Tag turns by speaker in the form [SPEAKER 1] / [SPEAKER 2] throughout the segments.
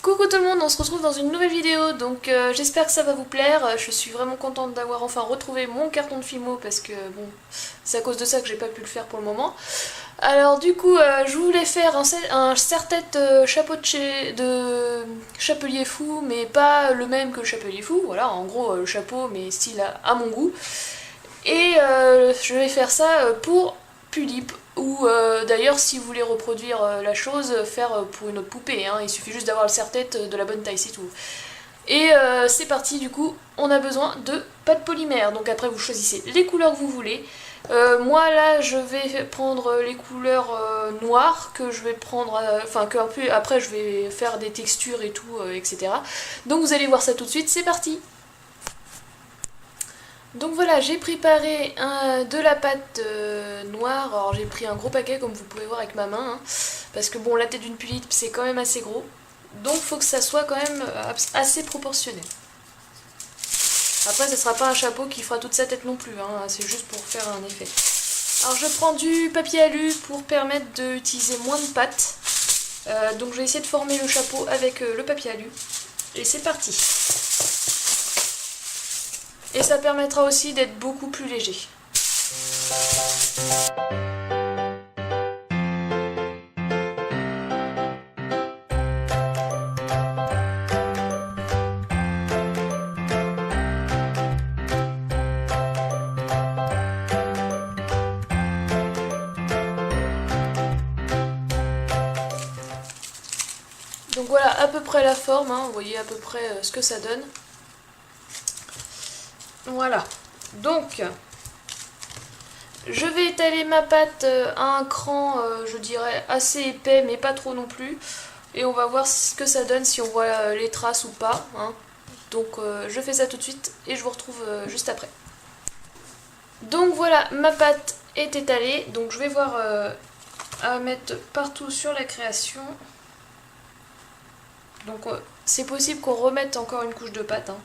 [SPEAKER 1] Coucou tout le monde, on se retrouve dans une nouvelle vidéo, donc j'espère que ça va vous plaire. Je suis vraiment contente d'avoir enfin retrouvé mon carton de Fimo parce que bon, c'est à cause de ça que j'ai pas pu le faire pour le moment. Alors du coup, je voulais faire un serre-tête chapeau de chapelier fou, mais pas le même que le chapelier fou, voilà, en gros le chapeau mais style à mon goût. Et je vais faire ça pour Pulip, ou d'ailleurs si vous voulez reproduire la chose, faire pour une autre poupée, hein. Il suffit juste d'avoir le serre-tête de la bonne taille, c'est tout. Et c'est parti, du coup on a besoin de pâte polymère, donc après vous choisissez les couleurs que vous voulez. Moi là je vais prendre les couleurs noires, que je vais prendre, enfin que après je vais faire des textures et tout, etc. Donc vous allez voir ça tout de suite, c'est parti. Donc voilà, j'ai préparé de la pâte noire. Alors j'ai pris un gros paquet comme vous pouvez voir avec ma main, hein, parce que bon, la tête d'une Pulip c'est quand même assez gros, donc faut que ça soit quand même assez proportionné. Après ce sera pas un chapeau qui fera toute sa tête non plus, hein, c'est juste pour faire un effet. Alors je prends du papier alu pour permettre d'utiliser moins de pâte, donc je vais essayer de former le chapeau avec le papier alu, et c'est parti. Et ça permettra aussi d'être beaucoup plus léger. Donc voilà à peu près la forme, hein, vous voyez à peu près ce que ça donne. Voilà, donc je vais étaler ma pâte à un cran, je dirais assez épais mais pas trop non plus, et on va voir ce que ça donne, si on voit les traces ou pas, hein. Donc je fais ça tout de suite et je vous retrouve juste après. Donc voilà, ma pâte est étalée, donc je vais voir à mettre partout sur la création. Donc c'est possible qu'on remette encore une couche de pâte, hein.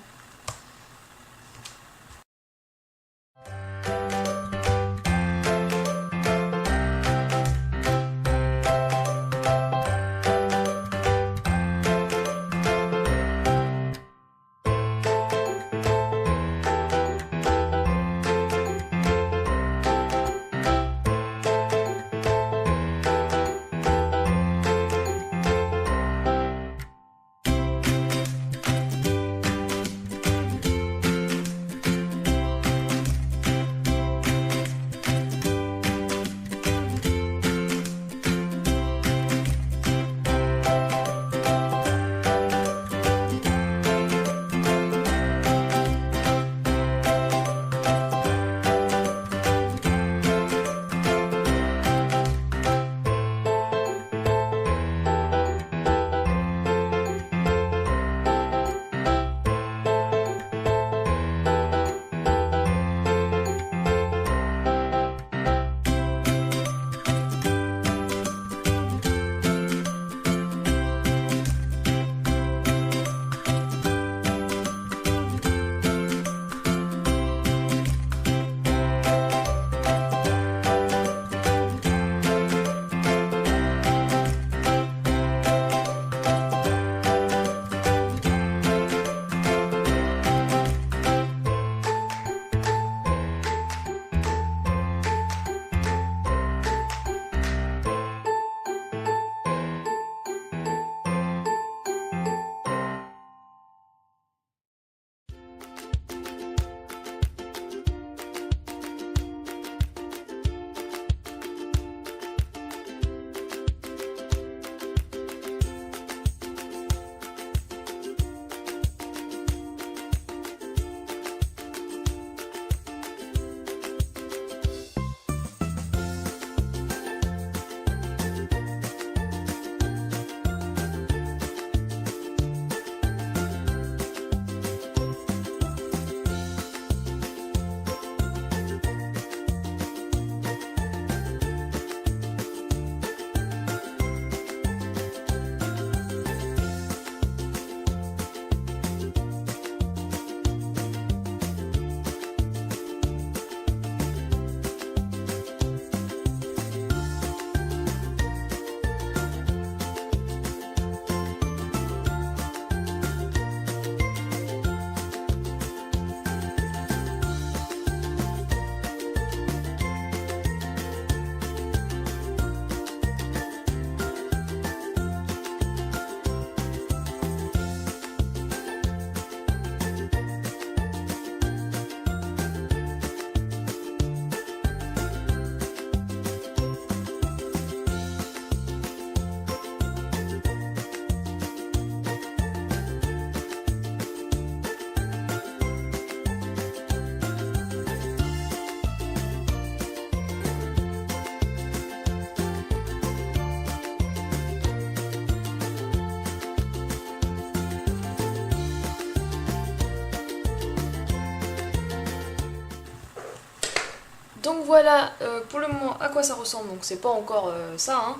[SPEAKER 1] Donc voilà pour le moment à quoi ça ressemble, donc c'est pas encore ça, hein.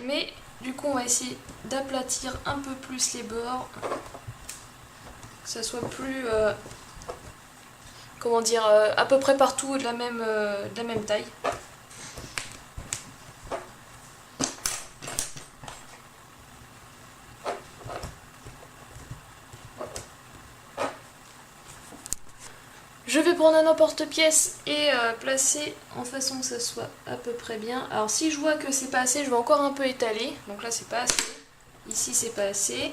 [SPEAKER 1] Mais du coup on va essayer d'aplatir un peu plus les bords, que ça soit plus, comment dire, à peu près partout de la même taille. Je vais prendre un emporte-pièce et placer en façon que ça soit à peu près bien. Alors si je vois que c'est pas assez, je vais encore un peu étaler. Donc là c'est pas assez. Ici c'est pas assez.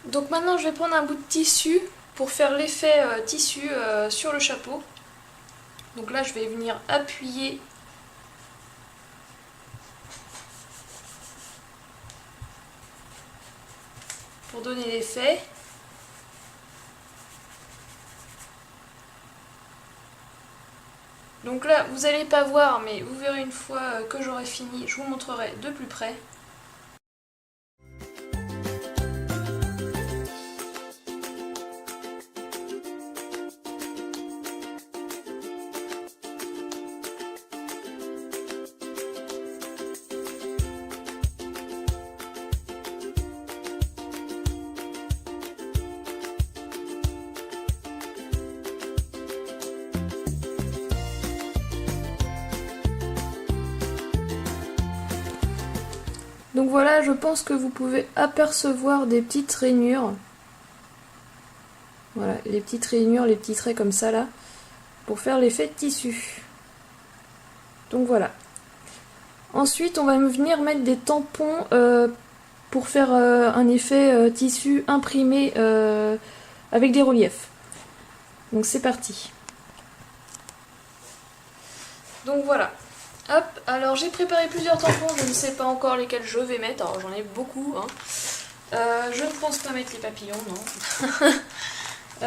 [SPEAKER 1] Donc maintenant je vais prendre un bout de tissu pour faire l'effet tissu sur le chapeau. Donc là je vais venir appuyer pour donner l'effet. Donc là vous n'allez pas voir, mais vous verrez une fois que j'aurai fini, je vous montrerai de plus près. Donc voilà, je pense que vous pouvez apercevoir des petites rainures. Voilà, les petites rainures, les petits traits comme ça là, pour faire l'effet de tissu. Donc voilà. Ensuite, on va venir mettre des tampons pour faire un effet tissu imprimé avec des reliefs. Donc c'est parti. Donc voilà. Hop, alors j'ai préparé plusieurs tampons, je ne sais pas encore lesquels je vais mettre, alors j'en ai beaucoup, hein. Je ne pense pas mettre les papillons, non. Je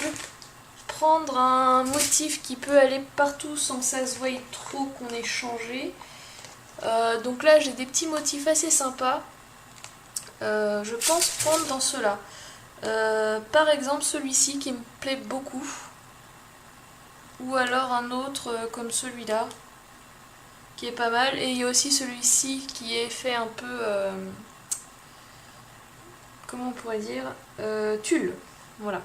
[SPEAKER 1] vais prendre un motif qui peut aller partout sans que ça se voie trop qu'on ait changé. Donc là j'ai des petits motifs assez sympas, je pense prendre dans ceux-là. Par exemple celui-ci qui me plaît beaucoup, ou alors un autre comme celui-là, qui est pas mal, et il y a aussi celui-ci qui est fait un peu, comment on pourrait dire, tulle, voilà.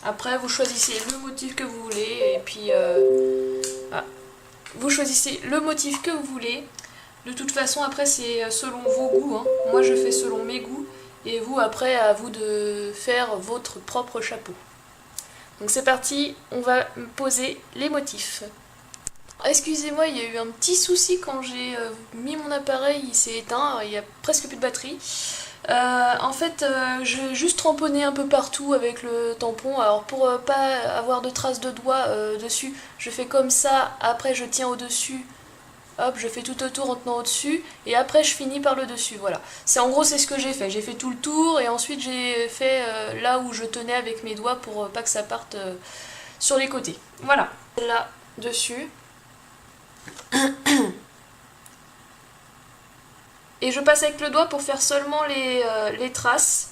[SPEAKER 1] Après vous choisissez le motif que vous voulez, et puis vous choisissez le motif que vous voulez. De toute façon après c'est selon vos goûts, hein. Moi je fais selon mes goûts, et vous après à vous de faire votre propre chapeau. Donc c'est parti, on va poser les motifs. Excusez-moi, il y a eu un petit souci quand j'ai mis mon appareil, il s'est éteint, il n'y a presque plus de batterie. En fait, j'ai juste tamponné un peu partout avec le tampon. Alors pour pas avoir de traces de doigts dessus, je fais comme ça, après je tiens au-dessus. Hop, je fais tout autour en tenant au-dessus, et après je finis par le dessus, voilà. En gros c'est ce que j'ai fait, j'ai fait tout le tour, et ensuite j'ai fait là où je tenais avec mes doigts pour pas que ça parte sur les côtés. Voilà, là dessus. Et je passe avec le doigt pour faire seulement les traces.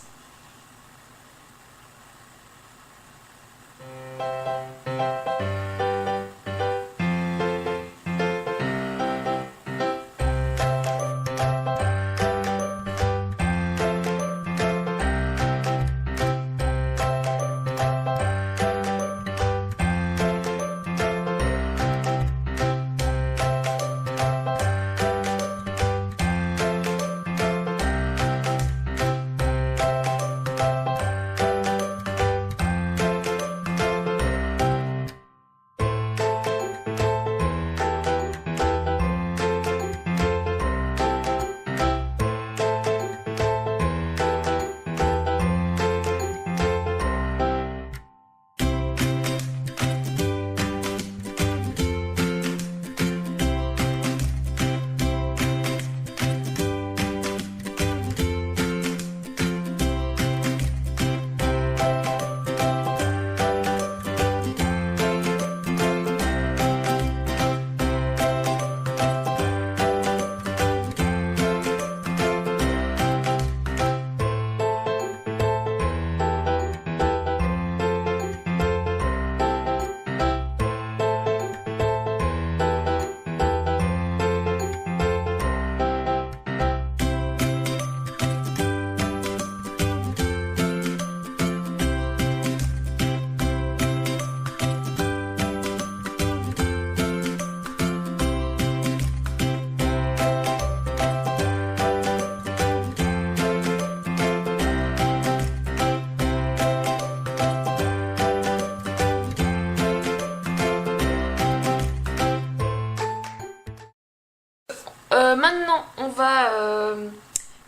[SPEAKER 1] Maintenant, on va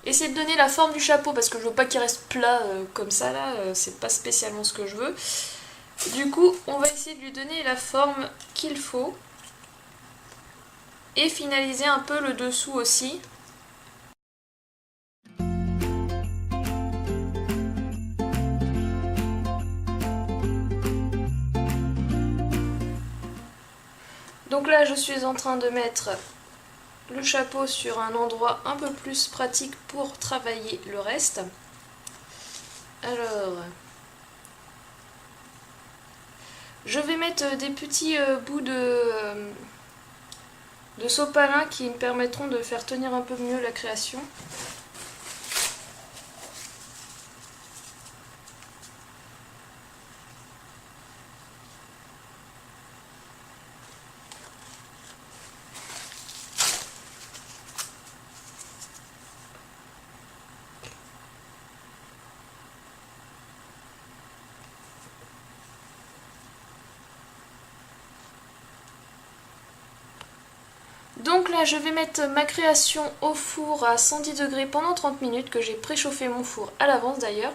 [SPEAKER 1] essayer de donner la forme du chapeau parce que je veux pas qu'il reste plat comme ça là, c'est pas spécialement ce que je veux. Du coup, on va essayer de lui donner la forme qu'il faut et finaliser un peu le dessous aussi. Donc là, je suis en train de mettre le chapeau sur un endroit un peu plus pratique pour travailler le reste. Alors, je vais mettre des petits bouts de sopalin qui me permettront de faire tenir un peu mieux la création. Donc là je vais mettre ma création au four à 110 degrés pendant 30 minutes, que j'ai préchauffé mon four à l'avance d'ailleurs.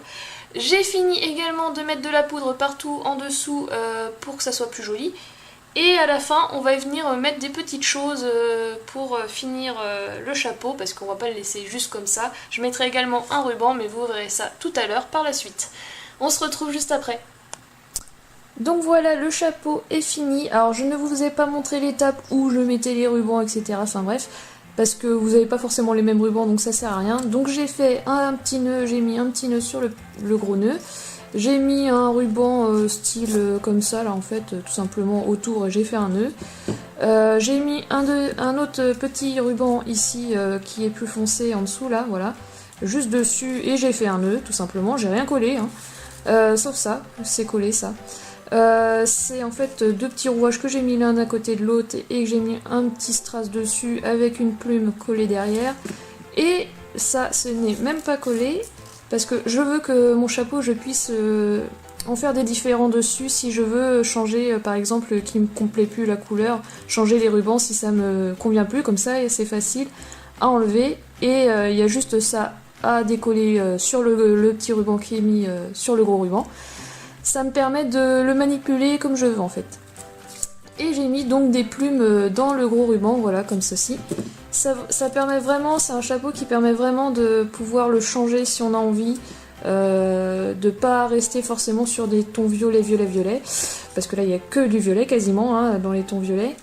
[SPEAKER 1] J'ai fini également de mettre de la poudre partout en dessous pour que ça soit plus joli. Et à la fin on va venir mettre des petites choses pour finir le chapeau, parce qu'on va pas le laisser juste comme ça. Je mettrai également un ruban, mais vous verrez ça tout à l'heure par la suite. On se retrouve juste après. Donc voilà, le chapeau est fini. Alors je ne vous ai pas montré l'étape où je mettais les rubans, etc. Enfin bref, parce que vous n'avez pas forcément les mêmes rubans, donc ça sert à rien. Donc j'ai fait un petit nœud, j'ai mis un petit nœud sur le gros nœud. J'ai mis un ruban style comme ça, là en fait, tout simplement autour, et j'ai fait un nœud. J'ai mis un autre petit ruban ici qui est plus foncé en dessous, là, voilà. Juste dessus, et j'ai fait un nœud, tout simplement, j'ai rien collé, hein. Sauf ça, c'est collé ça. C'est en fait deux petits rouages que j'ai mis l'un à côté de l'autre et que j'ai mis un petit strass dessus avec une plume collée derrière. Et ça, ce n'est même pas collé parce que je veux que mon chapeau, je puisse en faire des différents dessus si je veux changer, par exemple, qui me complaît plus la couleur, changer les rubans si ça me convient plus, comme ça c'est facile à enlever. Et il y a juste ça à décoller sur le petit ruban qui est mis sur le gros ruban. Ça me permet de le manipuler comme je veux en fait. Et j'ai mis donc des plumes dans le gros ruban, voilà, comme ceci. Ça permet vraiment, c'est un chapeau qui permet vraiment de pouvoir le changer si on a envie. de pas rester forcément sur des tons violets, parce que là il n'y a que du violet quasiment hein, dans les tons violets.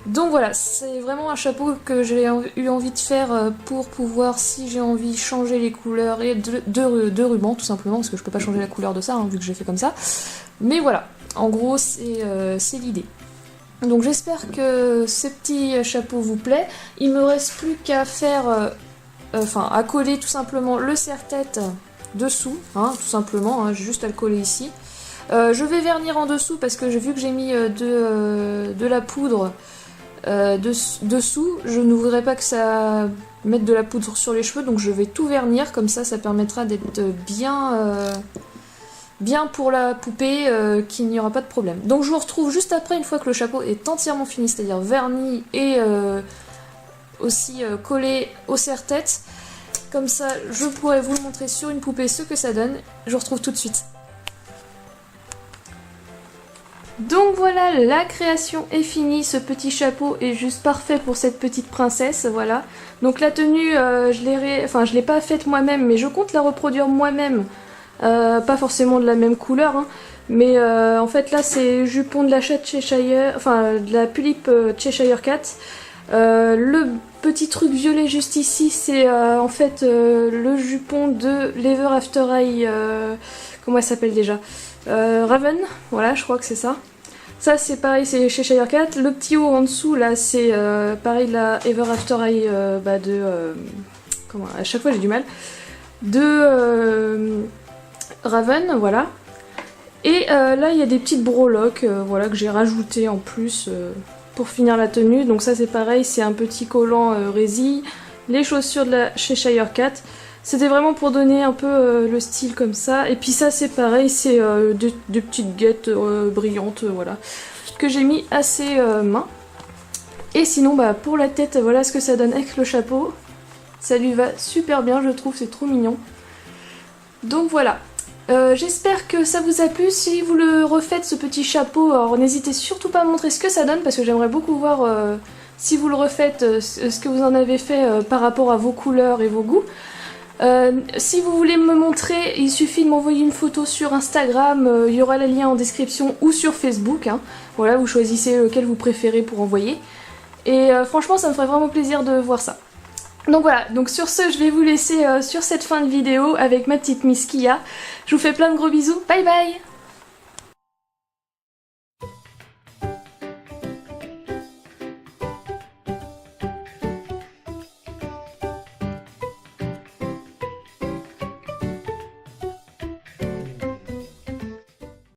[SPEAKER 1] Donc voilà, c'est vraiment un chapeau que j'ai eu envie de faire pour pouvoir, si j'ai envie, changer les couleurs et de ruban tout simplement, parce que je peux pas changer la couleur de ça hein, vu que j'ai fait comme ça. Mais voilà, en gros c'est l'idée. Donc j'espère que ce petit chapeau vous plaît. Il me reste plus qu'à faire, à coller tout simplement le serre-tête dessous, hein, tout simplement, hein, j'ai juste à le coller ici. Je vais vernir en dessous parce que vu que j'ai mis de la poudre dessous, je ne voudrais pas que ça mette de la poudre sur les cheveux, donc je vais tout vernir, comme ça permettra d'être bien pour la poupée, qu'il n'y aura pas de problème. Donc je vous retrouve juste après, une fois que le chapeau est entièrement fini, c'est-à-dire verni et aussi collé au serre-tête. Comme ça, je pourrai vous le montrer sur une poupée ce que ça donne. Je vous retrouve tout de suite. Donc voilà, la création est finie, ce petit chapeau est juste parfait pour cette petite princesse, voilà. Donc la tenue, je l'ai pas faite moi-même, mais je compte la reproduire moi-même, pas forcément de la même couleur, hein, mais en fait là c'est jupon de la chatte Cheshire, enfin de la Pulipe Cheshire Cat. Le petit truc violet juste ici, c'est en fait le jupon de l'Ever After Eye, comment elle s'appelle déjà, Raven, voilà, je crois que c'est ça. Ça c'est pareil, c'est chez Cheshire Cat. Le petit haut en dessous là, c'est pareil la Ever After Eye comment, à chaque fois j'ai du mal. De Raven, voilà. Et là il y a des petites breloques, voilà, que j'ai rajoutées en plus pour finir la tenue. Donc ça c'est pareil, c'est un petit collant résille. Les chaussures de la Cheshire Cat. C'était vraiment pour donner un peu le style comme ça. Et puis ça c'est pareil, c'est des petites guettes brillantes, voilà, que j'ai mis à ses mains. Et sinon bah pour la tête, voilà ce que ça donne avec le chapeau. Ça lui va super bien, je trouve, c'est trop mignon. Donc voilà. J'espère que ça vous a plu. Si vous le refaites ce petit chapeau, alors n'hésitez surtout pas à me montrer ce que ça donne, parce que j'aimerais beaucoup voir si vous le refaites, ce que vous en avez fait par rapport à vos couleurs et vos goûts. Si vous voulez me montrer, il suffit de m'envoyer une photo sur Instagram, il y aura le lien en description, ou sur Facebook, hein. Voilà, vous choisissez lequel vous préférez pour envoyer. Et franchement ça me ferait vraiment plaisir de voir ça. Donc voilà, donc sur ce je vais vous laisser sur cette fin de vidéo avec ma petite Miss Kia. Je vous fais plein de gros bisous, bye bye.